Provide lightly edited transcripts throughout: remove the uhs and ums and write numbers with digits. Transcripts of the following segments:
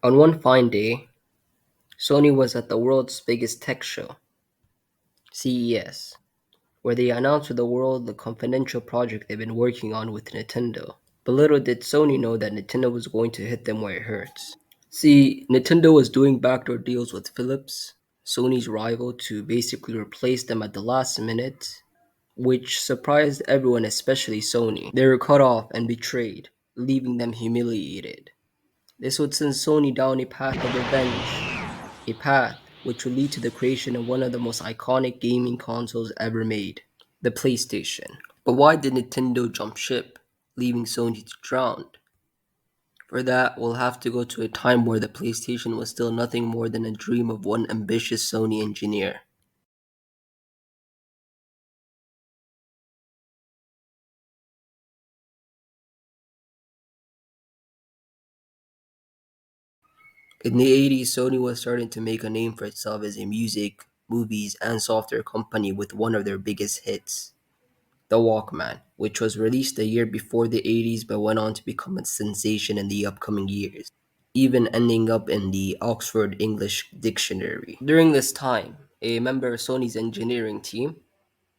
On one fine day, Sony was at the world's biggest tech show, CES, where they announced to the world the confidential project they've been working on with Nintendo. But little did Sony know that Nintendo was going to hit them where it hurts. See, Nintendo was doing backdoor deals with Philips, Sony's rival, to basically replace them at the last minute, which surprised everyone, especially Sony. They were cut off and betrayed, leaving them humiliated. This would send Sony down a path of revenge, a path which would lead to the creation of one of the most iconic gaming consoles ever made, the PlayStation. But why did Nintendo jump ship, leaving Sony to drown? For that, we'll have to go to a time where the PlayStation was still nothing more than a dream of one ambitious Sony engineer. In the 80s, Sony was starting to make a name for itself as a music, movies, and software company with one of their biggest hits, the Walkman, which was released a year before the 80s but went on to become a sensation in the upcoming years, even ending up in the Oxford English Dictionary. During this time, a member of Sony's engineering team,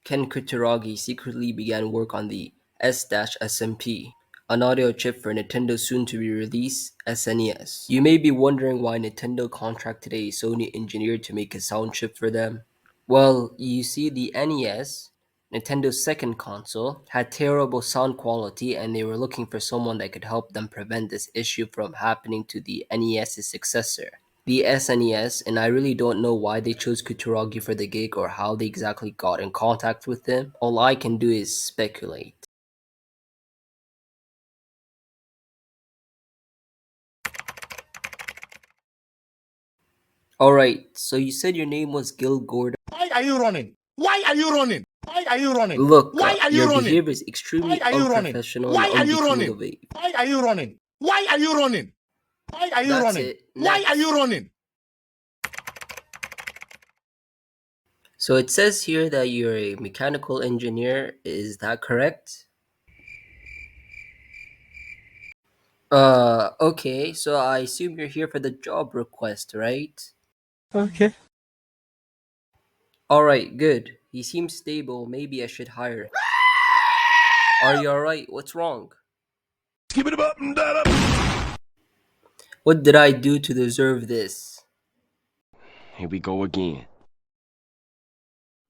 Ken Kutaragi, secretly began work on the S-SMP, an audio chip for Nintendo's soon-to-be-released SNES. You may be wondering why Nintendo contracted a Sony engineer to make a sound chip for them. Well, you see, the NES, Nintendo's second console, had terrible sound quality, and they were looking for someone that could help them prevent this issue from happening to the NES's successor, the SNES, and I really don't know why they chose Kutaragi for the gig or how they exactly got in contact with him. All I can do is speculate. Alright, so you said your name was Gil Gordon. Why are you running? Why are you running? Why are you running? Look, Why are you your running? behavior is Why extremely are you running? unprofessional and Why are you unbecoming running? of a. Why are you running? Why are you running? Why are you That's running? it. Why are you Next. running? So it says here that you're a mechanical engineer. Is that correct? Okay, so I assume you're here for the job request, right? Okay. Alright, good. He seems stable. Maybe I should hire him. Are you alright? What's wrong? Keep it up and that up. What did I do to deserve this? Here we go again.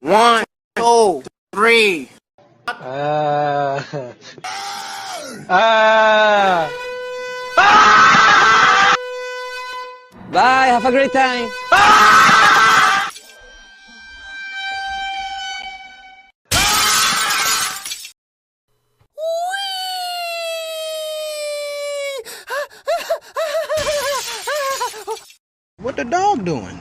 One, two, three. Ah. Ah. Bye. Have a great time. What the dog doing?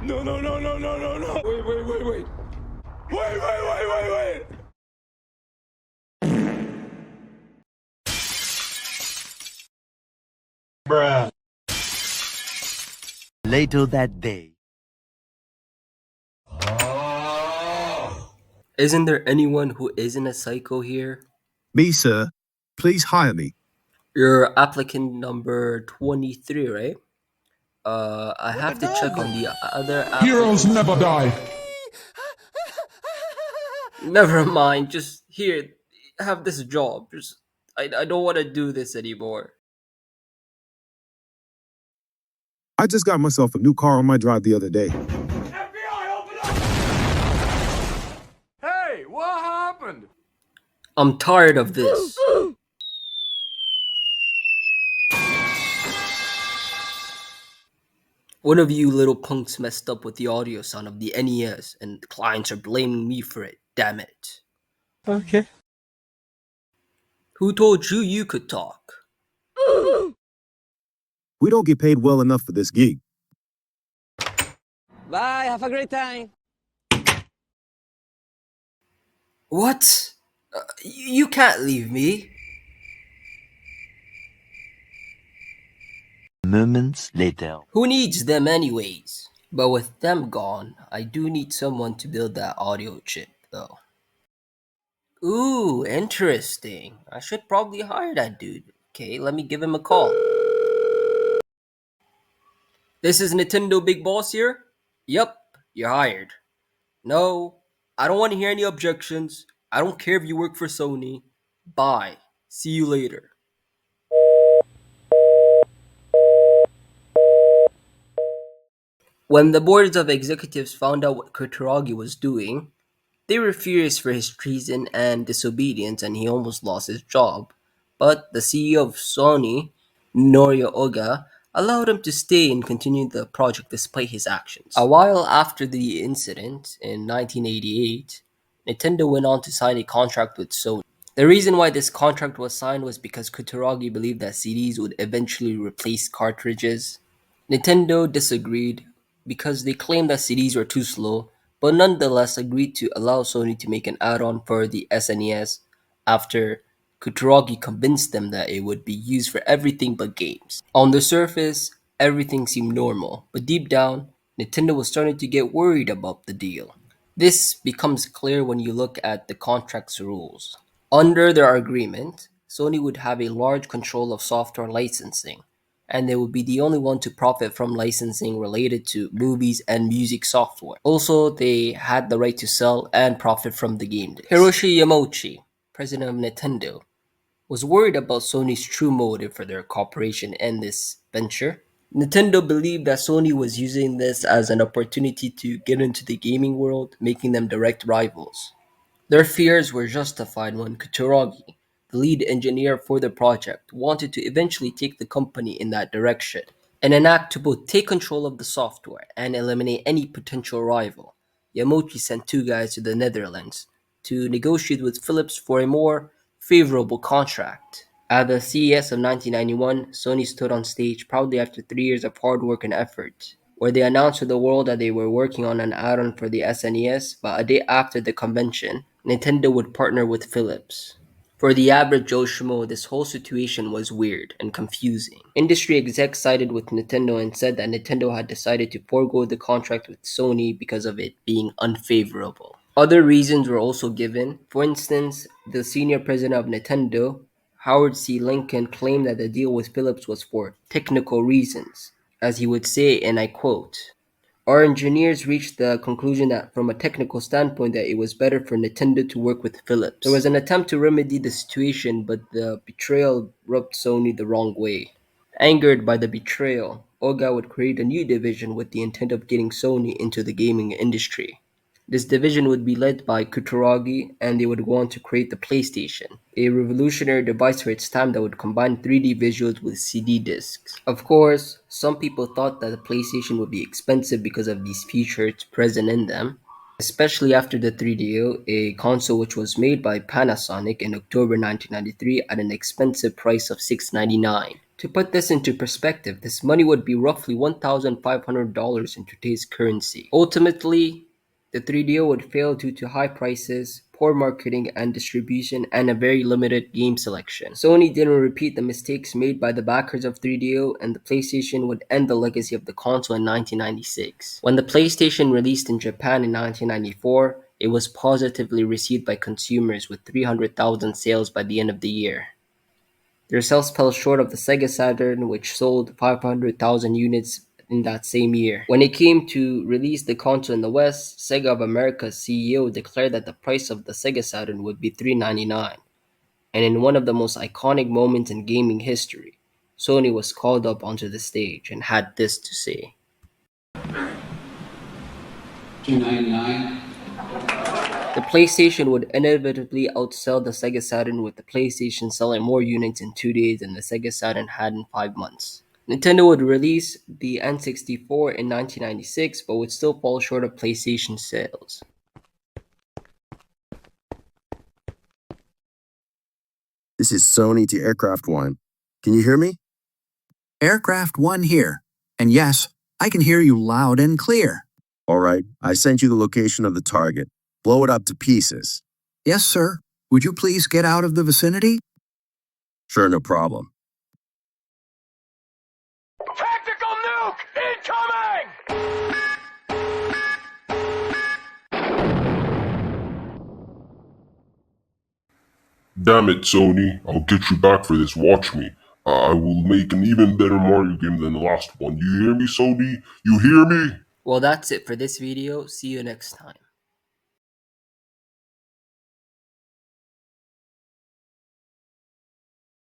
No, no, no, no, no, no, no. Wait, wait, wait, wait. Wait, wait, wait, wait, wait. Bruh. Later that day. Isn't there anyone who isn't a psycho here? Me, sir. Please hire me. You're applicant number 23, right? I have to check on the other Heroes applicants. never die. Never mind, just here, have this job. I don't want to do this anymore. I just got myself a new car on my drive the other day. FBI, open up! Hey, what happened? I'm tired of this. One of you little punks messed up with the audio sound of the NES, and the clients are blaming me for it. Damn it. Okay. Who told you you could talk? We don't get paid well enough for this gig. Bye. Have a great time. What? You can't leave me. Moments later. Who needs them anyways? But with them gone, I do need someone to build that audio chip, though. Ooh, interesting. I should probably hire that dude. Okay, let me give him a call. This is Nintendo Big Boss here? Yup, you're hired. No, I don't want to hear any objections. I don't care if you work for Sony. Bye. See you later. When the boards of executives found out what Kutaragi was doing, they were furious for his treason and disobedience, and he almost lost his job. But the CEO of Sony, Norio Oga, allowed him to stay and continue the project despite his actions. A while after the incident, in 1988, Nintendo went on to sign a contract with Sony. The reason why this contract was signed was because Kutaragi believed that CDs would eventually replace cartridges. Nintendo disagreed because they claimed that CDs were too slow, but nonetheless agreed to allow Sony to make an add-on for the SNES after Kutaragi convinced them that it would be used for everything but games. On the surface, everything seemed normal, but deep down, Nintendo was starting to get worried about the deal. This becomes clear when you look at the contract's rules. Under their agreement, Sony would have a large control of software licensing, and they would be the only one to profit from licensing related to movies and music software. Also, they had the right to sell and profit from the game discs. Hiroshi Yamauchi, president of Nintendo, was worried about Sony's true motive for their cooperation in this venture. Nintendo believed that Sony was using this as an opportunity to get into the gaming world, making them direct rivals. Their fears were justified when Kutaragi, the lead engineer for the project, wanted to eventually take the company in that direction. In an act to both take control of the software and eliminate any potential rival, Yamauchi sent two guys to the Netherlands to negotiate with Philips for a more favorable contract. At the CES of 1991, Sony stood on stage proudly after 3 years of hard work and effort, where they announced to the world that they were working on an add-on for the SNES, but a day after the convention, Nintendo would partner with Philips. For the average Joe Schmo, this whole situation was weird and confusing. Industry execs sided with Nintendo and said that Nintendo had decided to forego the contract with Sony because of it being unfavorable. Other reasons were also given. For instance, the senior president of Nintendo, Howard C. Lincoln, claimed that the deal with Philips was for technical reasons. As he would say, and I quote, "Our engineers reached the conclusion that from a technical standpoint that it was better for Nintendo to work with Philips." There was an attempt to remedy the situation, but the betrayal rubbed Sony the wrong way. Angered by the betrayal, Oga would create a new division with the intent of getting Sony into the gaming industry. This division would be led by Kutaragi, and they would go on to create the PlayStation, a revolutionary device for its time that would combine 3D visuals with CD discs. Of course, some people thought that the PlayStation would be expensive because of these features present in them, especially after the 3DO, a console which was made by Panasonic in October 1993 at an expensive price of $699. To put this into perspective, this money would be roughly $1,500 in today's currency. Ultimately, the 3DO would fail due to high prices, poor marketing and distribution, and a very limited game selection. Sony didn't repeat the mistakes made by the backers of 3DO, and the PlayStation would end the legacy of the console in 1996. When the PlayStation released in Japan in 1994, it was positively received by consumers with 300,000 sales by the end of the year. Their sales fell short of the Sega Saturn, which sold 500,000 units in that same year. When it came to release the console in the West, Sega of America's CEO declared that the price of the Sega Saturn would be $399. And in one of the most iconic moments in gaming history, Sony was called up onto the stage and had this to say. $299. The PlayStation would inevitably outsell the Sega Saturn, with the PlayStation selling more units in 2 days than the Sega Saturn had in 5 months. Nintendo would release the N64 in 1996, but would still fall short of PlayStation sales. This is Sony to Aircraft One. Can you hear me? Aircraft One here. And yes, I can hear you loud and clear. All right, I sent you the location of the target. Blow it up to pieces. Yes, sir. Would you please get out of the vicinity? Sure, no problem. Tactical nuke incoming! Damn it, Sony. I'll get you back for this. Watch me. I will make an even better Mario game than the last one. You hear me, Sony? You hear me? Well, that's it for this video. See you next time.